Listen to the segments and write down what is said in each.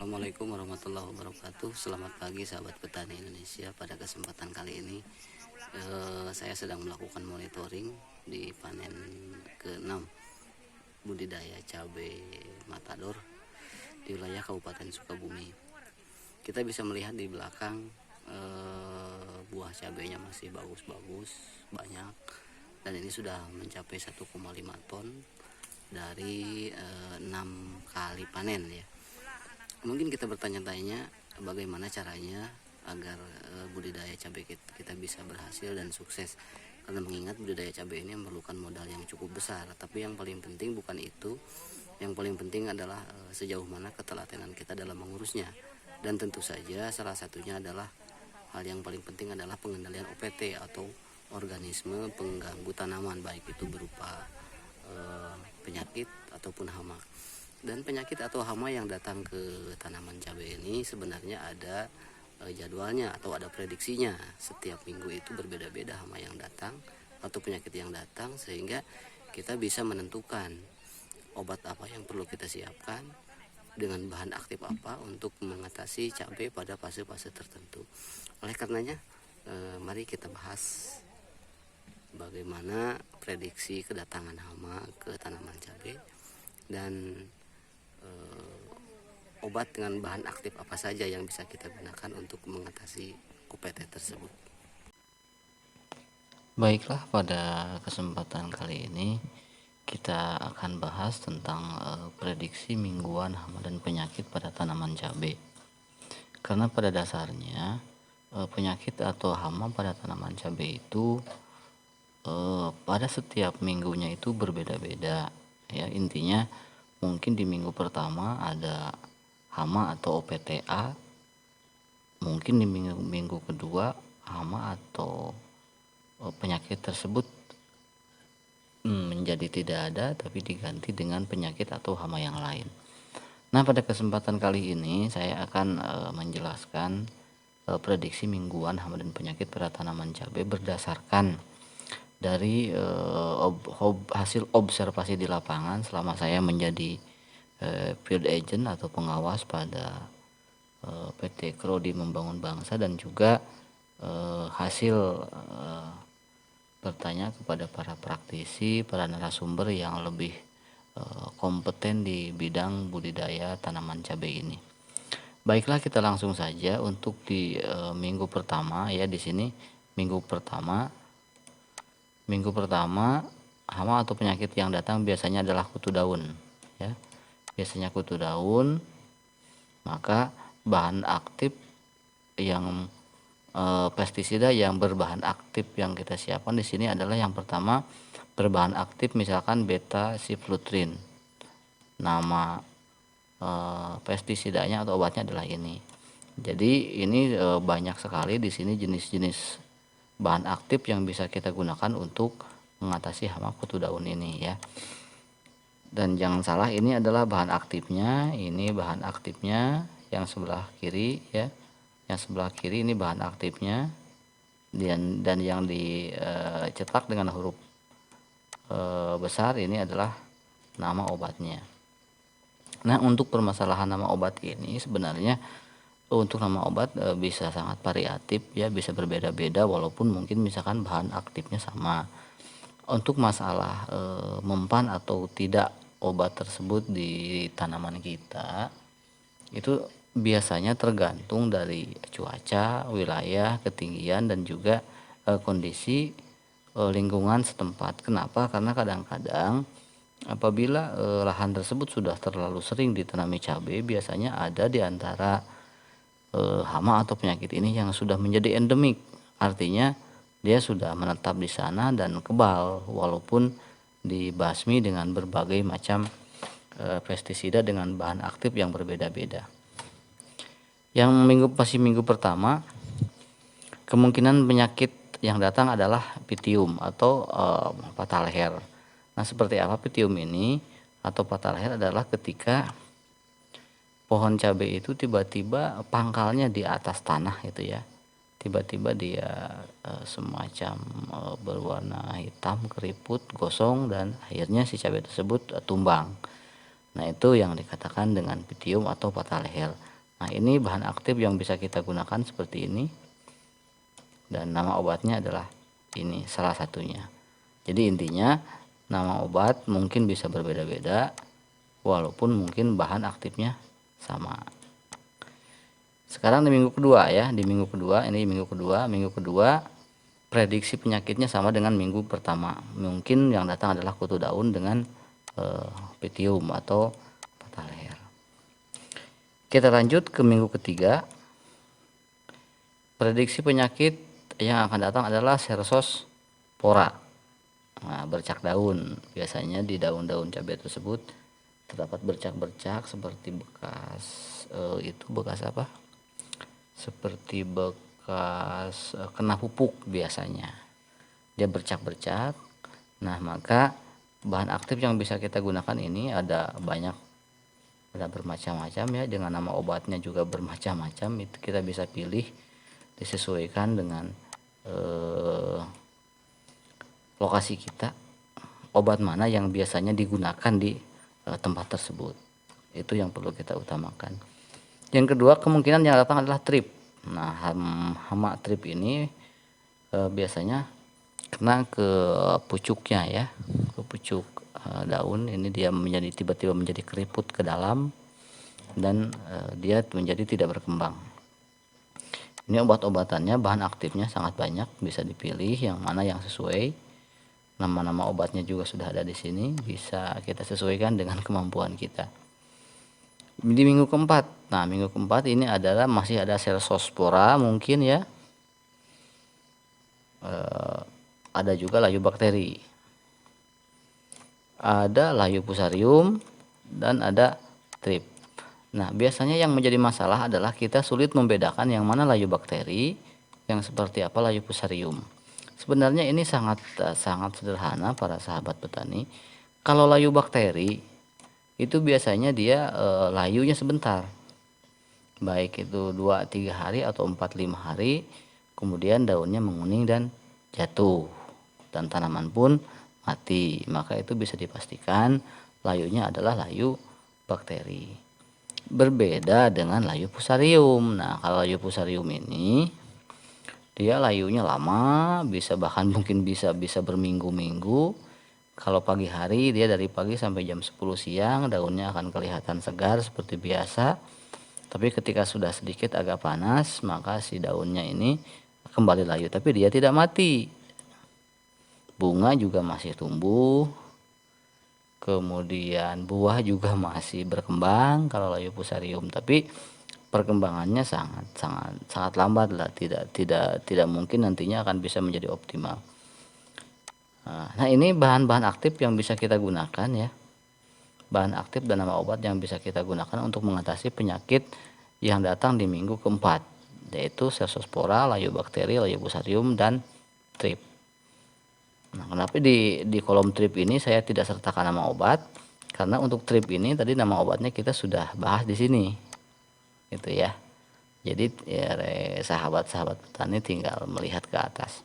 Assalamualaikum warahmatullahi wabarakatuh. Selamat pagi sahabat petani Indonesia. Pada kesempatan kali ini saya sedang melakukan monitoring di panen ke-6 budidaya cabai matador di wilayah Kabupaten Sukabumi. Kita bisa melihat di belakang buah cabainya masih bagus-bagus, banyak, dan ini sudah mencapai 1,5 ton dari 6 kali panen ya. Mungkin kita bertanya-tanya bagaimana caranya agar budidaya cabai kita bisa berhasil dan sukses, karena mengingat budidaya cabai ini memerlukan modal yang cukup besar. Tapi yang paling penting bukan itu, yang paling penting adalah sejauh mana ketelatenan kita dalam mengurusnya. Dan tentu saja salah satunya adalah hal yang paling penting adalah pengendalian OPT atau organisme pengganggu tanaman, baik itu berupa penyakit ataupun hama. Dan penyakit atau hama yang datang ke tanaman cabai ini sebenarnya ada jadwalnya atau ada prediksinya. Setiap minggu itu berbeda-beda hama yang datang atau penyakit yang datang, sehingga kita bisa menentukan obat apa yang perlu kita siapkan dengan bahan aktif apa untuk mengatasi cabai pada fase-fase tertentu. Oleh karenanya mari kita bahas bagaimana prediksi kedatangan hama ke tanaman cabai dan obat dengan bahan aktif apa saja yang bisa kita gunakan untuk mengatasi OPT tersebut. Baiklah, pada kesempatan kali ini kita akan bahas tentang prediksi mingguan hama dan penyakit pada tanaman cabai. Karena pada dasarnya penyakit atau hama pada tanaman cabai itu pada setiap minggunya itu berbeda-beda ya. Intinya mungkin di minggu pertama ada hama atau OPTA, mungkin di minggu kedua hama atau penyakit tersebut menjadi tidak ada, tapi diganti dengan penyakit atau hama yang lain. Nah, pada kesempatan kali ini saya akan menjelaskan prediksi mingguan hama dan penyakit pada tanaman cabai berdasarkan dari hasil observasi di lapangan selama saya menjadi field agent atau pengawas pada PT Krodi Membangun Bangsa, dan juga hasil bertanya kepada para praktisi, para narasumber yang lebih kompeten di bidang budidaya tanaman cabai ini. Baiklah, kita langsung saja untuk di minggu pertama ya. Di sini minggu pertama hama atau penyakit yang datang biasanya adalah kutu daun ya. Biasanya kutu daun, maka bahan aktif yang pestisida yang berbahan aktif yang kita siapkan di sini adalah yang pertama berbahan aktif misalkan beta siflutrin. Nama pestisidanya atau obatnya adalah ini. Jadi ini banyak sekali di sini jenis-jenis bahan aktif yang bisa kita gunakan untuk mengatasi hama kutu daun ini ya. Dan jangan salah, ini adalah bahan aktifnya. Ini bahan aktifnya yang sebelah kiri ya. Yang sebelah kiri ini bahan aktifnya, dan yang dicetak dengan huruf besar ini adalah nama obatnya. Nah, untuk permasalahan nama obat ini sebenarnya untuk nama obat bisa sangat variatif ya, bisa berbeda-beda walaupun mungkin misalkan bahan aktifnya sama. Untuk masalah mempan atau tidak obat tersebut di tanaman kita itu biasanya tergantung dari cuaca, wilayah, ketinggian, dan juga kondisi lingkungan setempat. Kenapa? Karena kadang-kadang apabila lahan tersebut sudah terlalu sering ditanami cabai, biasanya ada di antara hama atau penyakit ini yang sudah menjadi endemik. Artinya dia sudah menetap di sana dan kebal walaupun dibasmi dengan berbagai macam pestisida dengan bahan aktif yang berbeda-beda. Yang minggu pertama kemungkinan penyakit yang datang adalah pitium atau fatal hair. Nah, seperti apa pitium ini atau fatal hair? Adalah ketika pohon cabai itu tiba-tiba pangkalnya di atas tanah itu ya, tiba-tiba dia semacam berwarna hitam, keriput, gosong, dan akhirnya si cabai tersebut tumbang. Nah, itu yang dikatakan dengan pitium atau fatal hair. Nah, ini bahan aktif yang bisa kita gunakan seperti ini, dan nama obatnya adalah ini salah satunya. Jadi intinya nama obat mungkin bisa berbeda-beda walaupun mungkin bahan aktifnya sama. Sekarang di minggu kedua ya, di minggu kedua ini minggu kedua prediksi penyakitnya sama dengan minggu pertama. Mungkin yang datang adalah kutu daun dengan pitium atau patah leher. Kita lanjut ke minggu ketiga. Prediksi penyakit yang akan datang adalah Cercospora. Nah, bercak daun. Biasanya di daun-daun cabai tersebut terdapat bercak-bercak seperti bekas bekas apa? Seperti bekas kena pupuk biasanya. Dia bercak-bercak. Nah, maka bahan aktif yang bisa kita gunakan ini ada banyak, ada bermacam-macam ya, dengan nama obatnya juga bermacam-macam. Itu kita bisa pilih, disesuaikan dengan lokasi kita, obat mana yang biasanya digunakan di tempat tersebut. Itu yang perlu kita utamakan. Yang kedua, kemungkinan yang datang adalah trip. Nah, hama trip ini biasanya kena ke pucuknya ya, ke pucuk daun. Ini dia menjadi tiba-tiba menjadi keriput ke dalam dan dia menjadi tidak berkembang. Ini obat-obatannya, bahan aktifnya sangat banyak, bisa dipilih yang mana yang sesuai. Nama-nama obatnya juga sudah ada di sini, bisa kita sesuaikan dengan kemampuan kita. Di minggu keempat, nah minggu keempat ini adalah masih ada Cercospora mungkin ya. Ada juga layu bakteri, ada layu fusarium, dan ada trip. Nah, biasanya yang menjadi masalah adalah kita sulit membedakan yang mana layu bakteri, yang seperti apa layu fusarium. Sebenarnya ini sangat sederhana para sahabat petani. Kalau layu bakteri itu biasanya dia layunya sebentar, baik itu 2-3 hari atau 4-5 hari, kemudian daunnya menguning dan jatuh dan tanaman pun mati. Maka itu bisa dipastikan layunya adalah layu bakteri. Berbeda dengan layu fusarium. Nah, kalau layu fusarium ini dia layunya lama, bisa bahkan mungkin bisa berminggu-minggu. Kalau pagi hari dia dari pagi sampai jam 10 siang daunnya akan kelihatan segar seperti biasa. Tapi ketika sudah sedikit agak panas, maka si daunnya ini kembali layu, tapi dia tidak mati. Bunga juga masih tumbuh. Kemudian buah juga masih berkembang kalau layu fusarium, tapi perkembangannya sangat lambat lah, tidak mungkin nantinya akan bisa menjadi optimal. Nah, ini bahan-bahan aktif yang bisa kita gunakan ya. Bahan aktif dan nama obat yang bisa kita gunakan untuk mengatasi penyakit yang datang di minggu keempat, yaitu Cercospora, layu bakteri, layu fusarium, dan trip. Nah, kenapa di kolom trip ini saya tidak sertakan nama obat? Karena untuk trip ini tadi nama obatnya kita sudah bahas di sini, gitu ya. Jadi ya, sahabat-sahabat petani tinggal melihat ke atas.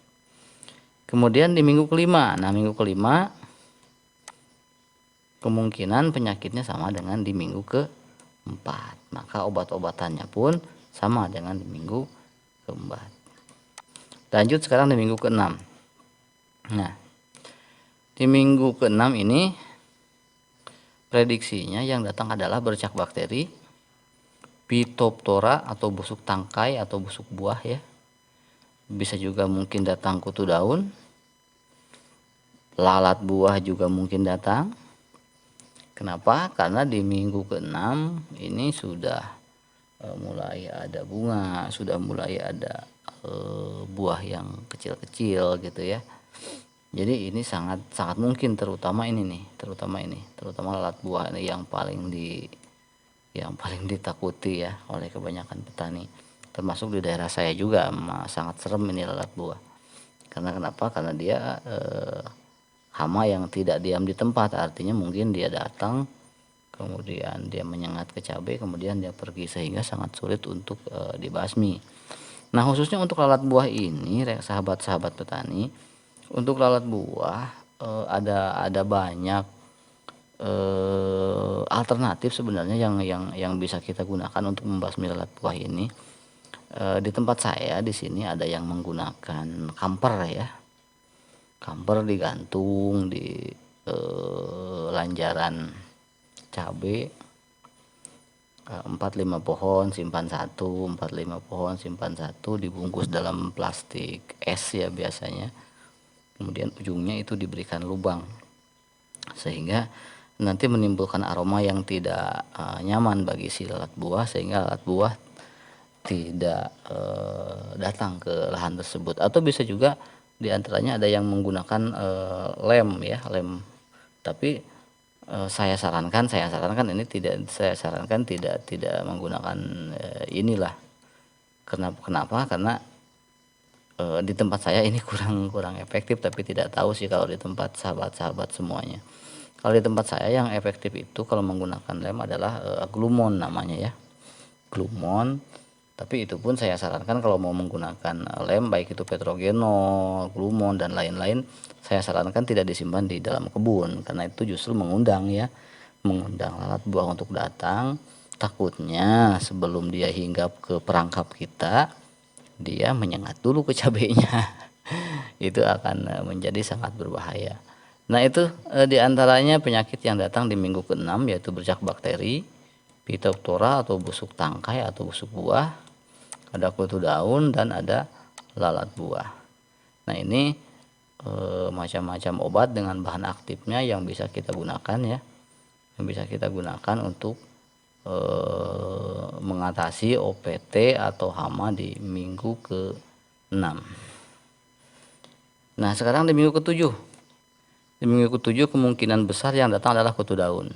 Kemudian di minggu kelima, nah minggu kelima kemungkinan penyakitnya sama dengan di minggu keempat, maka obat-obatannya pun sama dengan di minggu keempat. Lanjut sekarang di minggu keenam. Nah, di minggu keenam ini prediksinya yang datang adalah bercak bakteri, Phytophthora atau busuk tangkai atau busuk buah ya. Bisa juga mungkin datang kutu daun, lalat buah juga mungkin datang. Kenapa? Karena di minggu keenam ini sudah mulai ada bunga, sudah mulai ada buah yang kecil-kecil gitu ya. Jadi ini sangat mungkin, terutama lalat buah ini yang paling ditakuti ya oleh kebanyakan petani, termasuk di daerah saya juga. Sangat serem ini lalat buah. Karena kenapa? Karena dia hama yang tidak diam di tempat, artinya mungkin dia datang kemudian dia menyengat ke cabai kemudian dia pergi, sehingga sangat sulit untuk dibasmi. Nah, khususnya untuk lalat buah ini sahabat-sahabat petani, untuk lalat buah ada banyak alternatif sebenarnya yang bisa kita gunakan untuk membasmi lalat buah ini. Di tempat saya di sini ada yang menggunakan kamper ya, kamper digantung di lanjaran cabe, 4-5 pohon simpan satu, 4-5 pohon simpan satu, dibungkus dalam plastik es ya biasanya, kemudian ujungnya itu diberikan lubang sehingga nanti menimbulkan aroma yang tidak nyaman bagi si lalat buah, sehingga lalat buah tidak datang ke lahan tersebut. Atau bisa juga diantaranya ada yang menggunakan lem ya, lem, tapi saya sarankan ini saya sarankan tidak menggunakan inilah. Kenapa? Karena di tempat saya ini kurang efektif, tapi tidak tahu sih kalau di tempat sahabat-sahabat semuanya. Kalau di tempat saya yang efektif itu kalau menggunakan lem adalah glumon namanya ya, glumon. Tapi itu pun saya sarankan kalau mau menggunakan lem, baik itu petrogenol, glumon dan lain-lain, saya sarankan tidak disimpan di dalam kebun, karena itu justru mengundang lalat buah untuk datang. Takutnya sebelum dia hinggap ke perangkap kita, dia menyengat dulu ke cabenya. Itu akan menjadi sangat berbahaya. Nah itu diantaranya penyakit yang datang di minggu ke-6, yaitu bercak bakteri, Phytophthora atau busuk tangkai atau busuk buah, ada kutu daun, dan ada lalat buah. Nah ini macam-macam obat dengan bahan aktifnya yang bisa kita gunakan ya, yang bisa kita gunakan untuk mengatasi OPT atau hama di minggu ke-6. Nah sekarang di minggu ke-7. Di minggu ke-7 kemungkinan besar yang datang adalah kutu daun.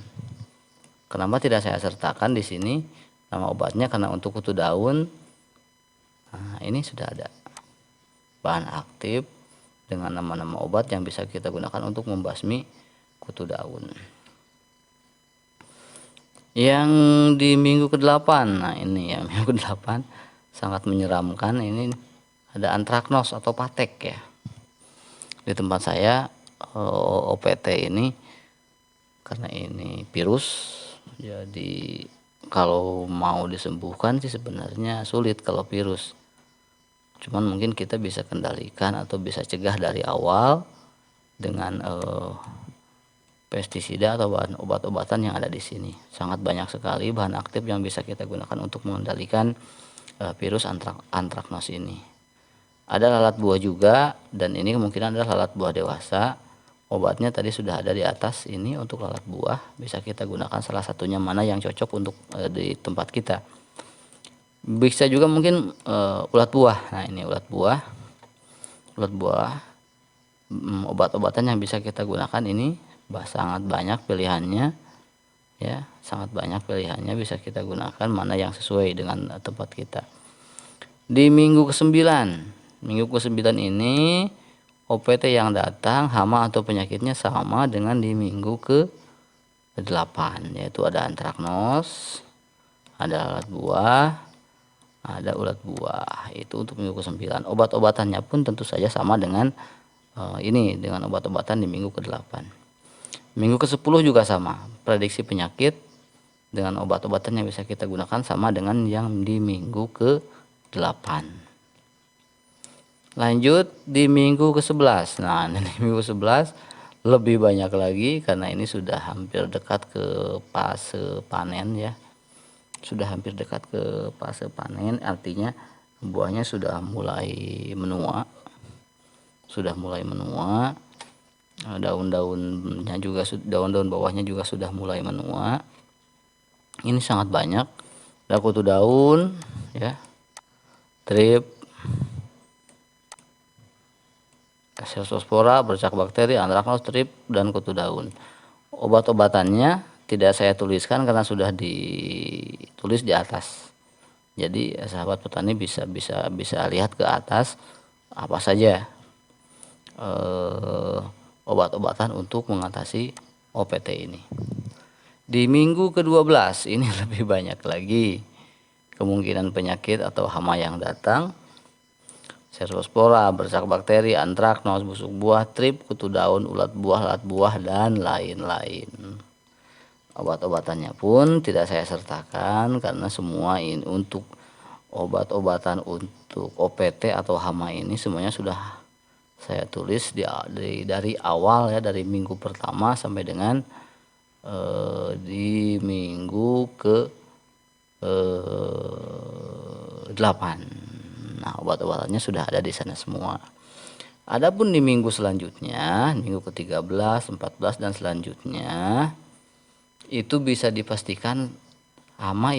Kenapa tidak saya sertakan di sini nama obatnya? Karena untuk kutu daun, nah ini sudah ada bahan aktif dengan nama-nama obat yang bisa kita gunakan untuk membasmi kutu daun. Yang di minggu ke-8, nah ini ya, minggu ke-8 sangat menyeramkan. Ini ada antraknos atau patek ya. Di tempat saya OPT ini, karena ini virus, jadi kalau mau disembuhkan sih sebenarnya sulit kalau virus. Cuman mungkin kita bisa kendalikan atau bisa cegah dari awal dengan pestisida atau bahan obat-obatan yang ada di sini. Sangat banyak sekali bahan aktif yang bisa kita gunakan untuk mengendalikan virus antraknos ini. Ada lalat buah juga, dan ini kemungkinan adalah lalat buah dewasa. Obatnya tadi sudah ada di atas ini untuk lalat buah, bisa kita gunakan salah satunya mana yang cocok untuk di tempat kita. Bisa juga mungkin ulat buah. Nah ini ulat buah, obat-obatan yang bisa kita gunakan ini sangat banyak pilihannya ya, sangat banyak pilihannya, bisa kita gunakan mana yang sesuai dengan tempat kita. Di minggu ke-9 ini OPT yang datang hama atau penyakitnya sama dengan di minggu ke-8, yaitu ada antraknos, ada lalat buah, ada ulat buah. Itu untuk minggu ke-9. Obat-obatannya pun tentu saja sama dengan ini, dengan obat-obatan di minggu ke-8. Minggu ke-10 juga sama, prediksi penyakit dengan obat-obatan yang bisa kita gunakan sama dengan yang di minggu ke-8. Lanjut di minggu ke-11. Nah di minggu ke-11 lebih banyak lagi, karena ini sudah hampir dekat ke fase panen ya. Sudah hampir dekat ke fase panen, artinya buahnya sudah mulai menua. Daun-daunnya juga, daun-daun bawahnya juga sudah mulai menua. Ini sangat banyak. Ada kutu daun ya, trip, Cercospora, bercak bakteri, antraknos, trip, dan kutu daun. Obat-obatannya tidak saya tuliskan karena sudah ditulis di atas. Jadi sahabat petani bisa lihat ke atas apa saja obat-obatan untuk mengatasi OPT ini. Di minggu ke-12 ini lebih banyak lagi kemungkinan penyakit atau hama yang datang. Cercospora, bercak bakteri, antraknos, busuk buah, trip, kutu daun, ulat buah, dan lain-lain. Obat-obatannya pun tidak saya sertakan karena semua ini untuk obat-obatan untuk OPT atau hama ini semuanya sudah saya tulis dari awal ya, dari minggu pertama sampai dengan di minggu ke 8. Nah, obat-obatannya sudah ada di sana semua. Adapun di minggu selanjutnya, minggu ke-13, 14 dan selanjutnya itu bisa dipastikan hama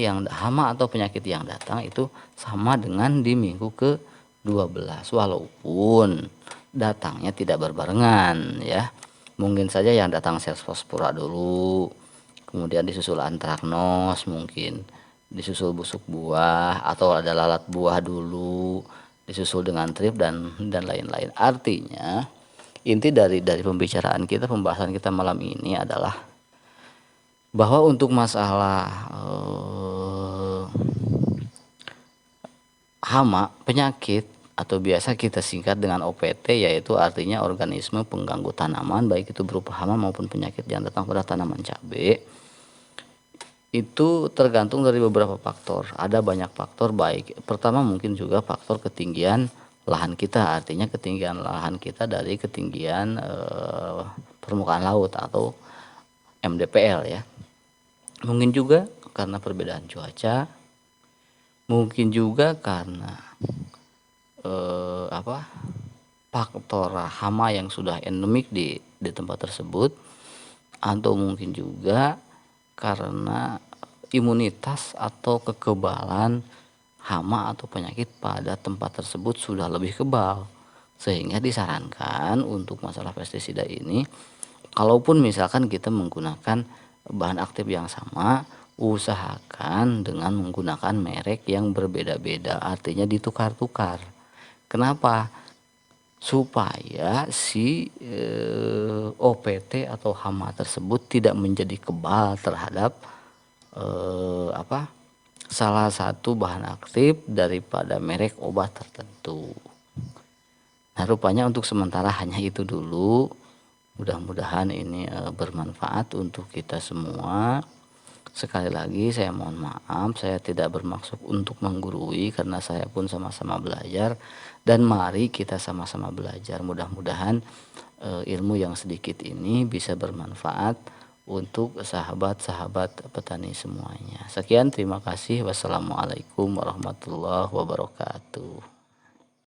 atau penyakit yang datang itu sama dengan di minggu ke-12 walaupun datangnya tidak berbarengan ya. Mungkin saja yang datang Cercospora dulu, kemudian disusul antraknos, mungkin disusul busuk buah atau ada lalat buah dulu, disusul dengan trip dan lain-lain. Artinya inti dari pembicaraan kita, pembahasan kita malam ini adalah bahwa untuk masalah hama, penyakit atau biasa kita singkat dengan OPT, yaitu artinya organisme pengganggu tanaman, baik itu berupa hama maupun penyakit yang datang pada tanaman cabai, itu tergantung dari beberapa faktor. Ada banyak faktor, baik pertama mungkin juga faktor ketinggian lahan kita, artinya ketinggian lahan kita dari ketinggian permukaan laut atau MDPL ya. Mungkin juga karena perbedaan cuaca, mungkin juga karena faktor hama yang sudah endemik di tempat tersebut, atau mungkin juga karena imunitas atau kekebalan hama atau penyakit pada tempat tersebut sudah lebih kebal, sehingga disarankan untuk masalah pestisida ini, kalaupun misalkan kita menggunakan bahan aktif yang sama, usahakan dengan menggunakan merek yang berbeda-beda, artinya ditukar-tukar. Kenapa? Supaya si OPT atau hama tersebut tidak menjadi kebal terhadap salah satu bahan aktif daripada merek obat tertentu. Nah, rupanya untuk sementara hanya itu dulu. Mudah-mudahan ini bermanfaat untuk kita semua. Sekali lagi saya mohon maaf, saya tidak bermaksud untuk menggurui karena saya pun sama-sama belajar, dan mari kita sama-sama belajar. Mudah-mudahan ilmu yang sedikit ini bisa bermanfaat untuk sahabat-sahabat petani semuanya. Sekian, terima kasih. Wassalamualaikum warahmatullahi wabarakatuh.